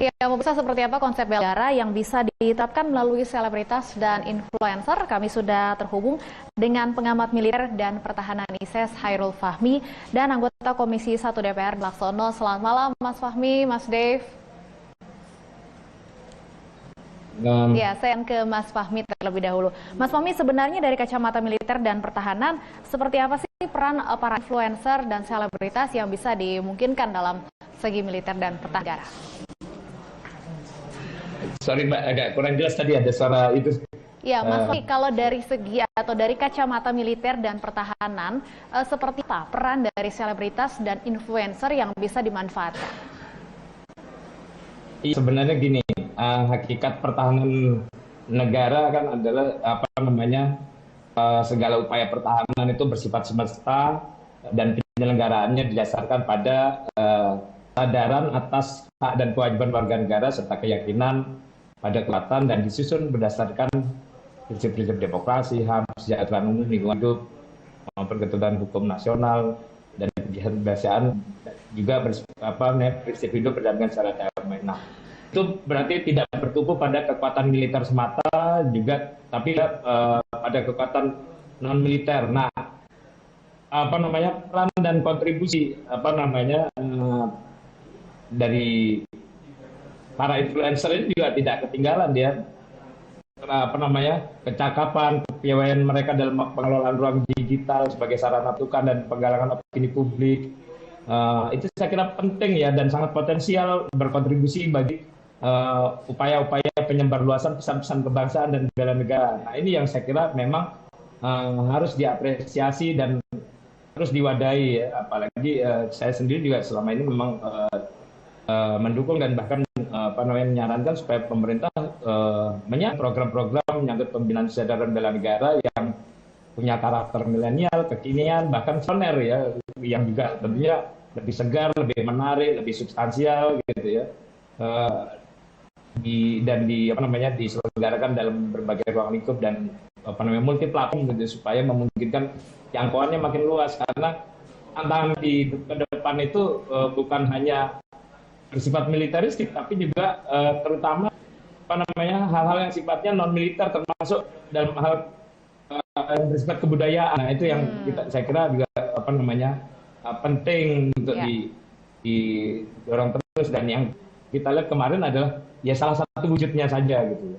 Ya, pemirsa, seperti apa konsep bela negara yang bisa diterapkan melalui selebritas dan influencer? Kami sudah terhubung dengan pengamat militer dan pertahanan ISES Hairul Fahmi dan anggota Komisi 1 DPR Laksono. Selamat malam, Mas Fahmi, Mas Dave. Ya, saya ke Mas Fahmi terlebih dahulu. Mas Fahmi, sebenarnya dari kacamata militer dan pertahanan, seperti apa sih peran para influencer dan selebritas yang bisa dimungkinkan dalam segi militer dan pertahanan negara? Sorry Mbak, agak kurang jelas tadi ada suara itu. Ya, Mas Fahmi, kalau dari segi atau dari kacamata militer dan pertahanan, seperti apa peran dari selebritas dan influencer yang bisa dimanfaatkan? Sebenarnya gini, hakikat pertahanan negara kan adalah segala upaya pertahanan itu bersifat semesta dan penyelenggaraannya didasarkan pada kesadaran atas hak dan kewajiban warga negara serta keyakinan pada kekuatan dan disusun berdasarkan prinsip-prinsip demokrasi, HAM, kesejahteraan umum, lingkungan hidup, maupun ketentuan hukum nasional dan kebiasaan juga prinsip hidup berdasarkan secara damai. Nah, itu berarti tidak bertumpu pada kekuatan militer semata juga, tapi pada kekuatan non militer. Nah, peran dan kontribusi dari para influencer ini juga tidak ketinggalan dia kecakapan, kepiawaian mereka dalam pengelolaan ruang digital sebagai sarana masukan dan penggalangan opini publik. Itu saya kira penting ya dan sangat potensial berkontribusi bagi upaya-upaya penyebarluasan pesan-pesan kebangsaan dan bela negara. Nah, ini yang saya kira memang harus diapresiasi dan harus diwadahi ya. Apalagi saya sendiri juga selama ini memang mendukung dan bahkan menyarankan supaya pemerintah menyiapkan program-program menyangkut pembinaan kesadaran bela negara yang punya karakter milenial, kekinian, bahkan visioner ya, yang juga tentunya lebih segar, lebih menarik, lebih substansial gitu ya, diselenggarakan dalam berbagai ruang lingkup dan multi platform gitu supaya memungkinkan jangkauannya makin luas karena tantangan di depan itu bukan hanya bersifat militeristik tapi juga terutama hal-hal yang sifatnya non militer termasuk dalam hal yang bersifat kebudayaan. Nah, itu yang saya kira juga penting untuk didorong terus dan yang kita lihat kemarin adalah ya salah satu wujudnya saja gitu.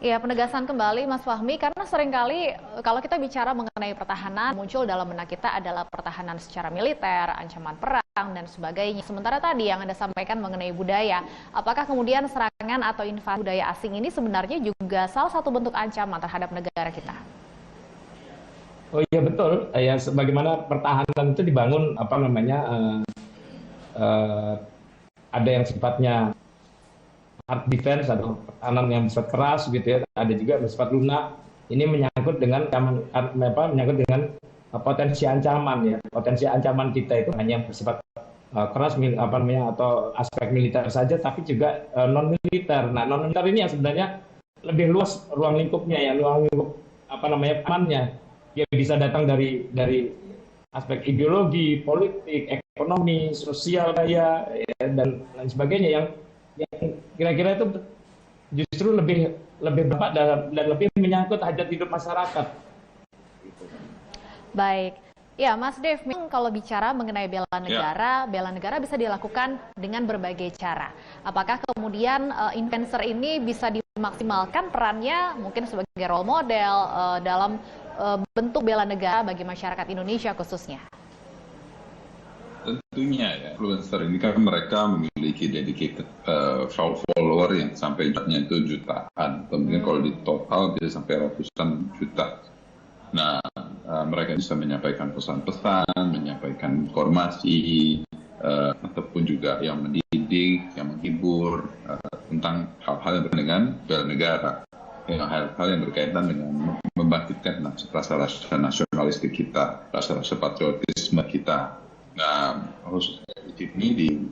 Ya, penegasan kembali Mas Fahmi, karena seringkali kalau kita bicara mengenai pertahanan, muncul dalam benak kita adalah pertahanan secara militer, ancaman perang, dan sebagainya. Sementara tadi yang Anda sampaikan mengenai budaya, apakah kemudian serangan atau invasi budaya asing ini sebenarnya juga salah satu bentuk ancaman terhadap negara kita? Oh iya betul, ya sebagaimana pertahanan itu dibangun ada yang sifatnya hard defense atau pertahanan yang bersifat keras gitu ya, ada juga bersifat lunak. Ini menyangkut dengan potensi ancaman ya. Potensi ancaman kita itu hanya bersifat keras atau aspek militer saja, tapi juga non militer. Nah, non militer ini yang sebenarnya lebih luas ruang lingkupnya ya, ruang lingkup amannya. Dia bisa datang dari aspek ideologi, politik, ekonomi, sosial, daya ya, dan lain sebagainya yang kira-kira itu justru lebih bermanfaat dan lebih menyangkut hajat hidup masyarakat. Baik, ya Mas Dev, kalau bicara mengenai bela negara bisa dilakukan dengan berbagai cara. Apakah kemudian influencer ini bisa dimaksimalkan perannya mungkin sebagai role model dalam bentuk bela negara bagi masyarakat Indonesia khususnya? Tentunya ya, influencer ini kan mereka memiliki dedicated follower yang sampai jumlahnya itu jutaan, kemudian kalau di total bisa sampai ratusan juta. Nah, mereka bisa menyampaikan pesan-pesan, menyampaikan informasi, ataupun juga yang mendidik, yang menghibur tentang hal-hal yang berkaitan dengan bela negara, hal-hal yang berkaitan dengan membangkitkan rasa-rasa nasionalistik kita, rasa-rasa patriotisme kita. Nah, khususnya di sini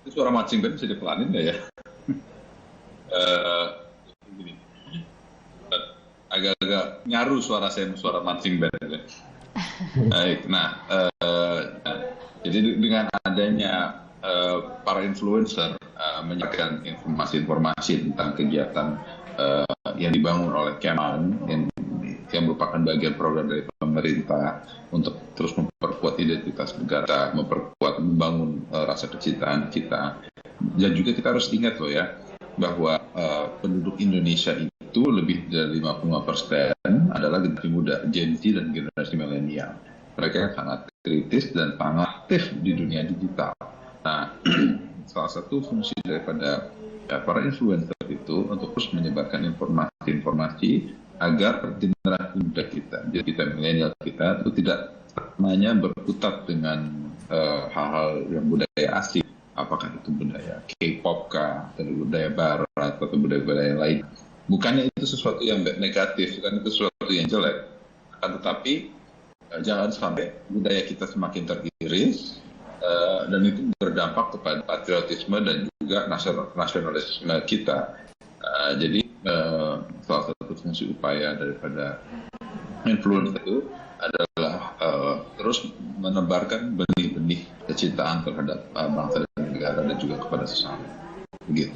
suara marching band bisa dipelanin nggak ya? Agak-agak nyaru suara marching band ya. Baik, jadi dengan adanya para influencer menyebarkan informasi-informasi tentang kegiatan yang dibangun oleh Keman yang merupakan bagian program dari pemerintah untuk terus memperkuat identitas negara, membangun rasa kecintaan kita. Dan juga kita harus ingat loh ya, bahwa penduduk Indonesia itu lebih dari 55% adalah generasi muda, Gen Z dan generasi milenial. Mereka sangat kritis dan sangat aktif di dunia digital. Nah, salah satu fungsi daripada para influencer itu untuk terus menyebarkan informasi-informasi agar generasi muda kita, jadi kita milenial kita itu tidak hanya berkutat dengan hal-hal yang budaya asing, apakah itu budaya K-pop kah, atau budaya barat, atau budaya-budaya lain. Bukannya itu sesuatu yang negatif, bukan itu sesuatu yang jelek, tetapi jangan sampai budaya kita semakin teriris dan itu berdampak kepada patriotisme dan juga nasionalisme kita. Jadi salah satu fungsi upaya daripada influencer itu adalah terus menebarkan benih-benih kecintaan terhadap bangsa dan negara dan juga kepada sesama. Begitu.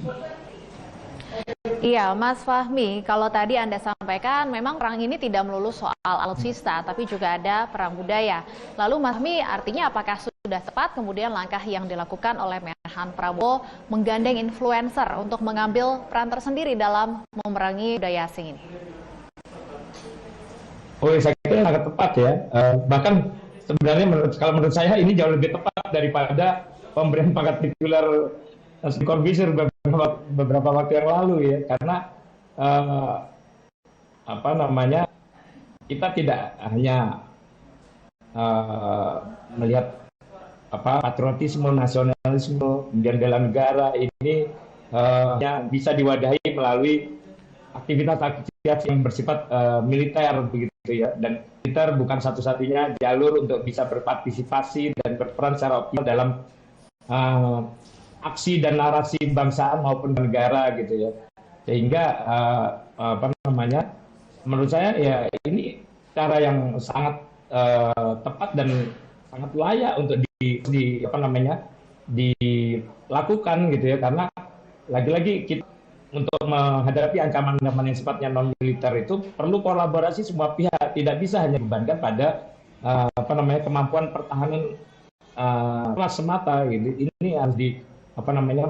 Iya, Mas Fahmi, kalau tadi Anda sampaikan memang perang ini tidak melulu soal alutsista, tapi juga ada perang budaya. Lalu Mas Fahmi, artinya apakah sudah tepat kemudian langkah yang dilakukan oleh Menhan Prabowo menggandeng influencer untuk mengambil peran tersendiri dalam memerangi budaya asing ini? Oh, saya kira sangat tepat ya. Bahkan sebenarnya kalau menurut saya ini jauh lebih tepat daripada pemberian pangkat tituler Korbisir beberapa waktu yang lalu ya, karena kita tidak hanya melihat patriotisme, nasionalisme, kemudian bela negara ini bisa diwadahi melalui aktivitas yang bersifat militer begitu ya, dan militer bukan satu-satunya jalur untuk bisa berpartisipasi dan berperan secara optimal dalam aksi dan narasi bangsaan maupun negara gitu ya, sehingga menurut saya ya ini cara yang sangat tepat dan sangat layak untuk dilakukan gitu ya, karena lagi-lagi kita untuk menghadapi ancaman-ancaman yang sifatnya non militer itu perlu kolaborasi semua pihak, tidak bisa hanya dibebankan pada kemampuan pertahanan kelas semata gitu. Ini harus melalui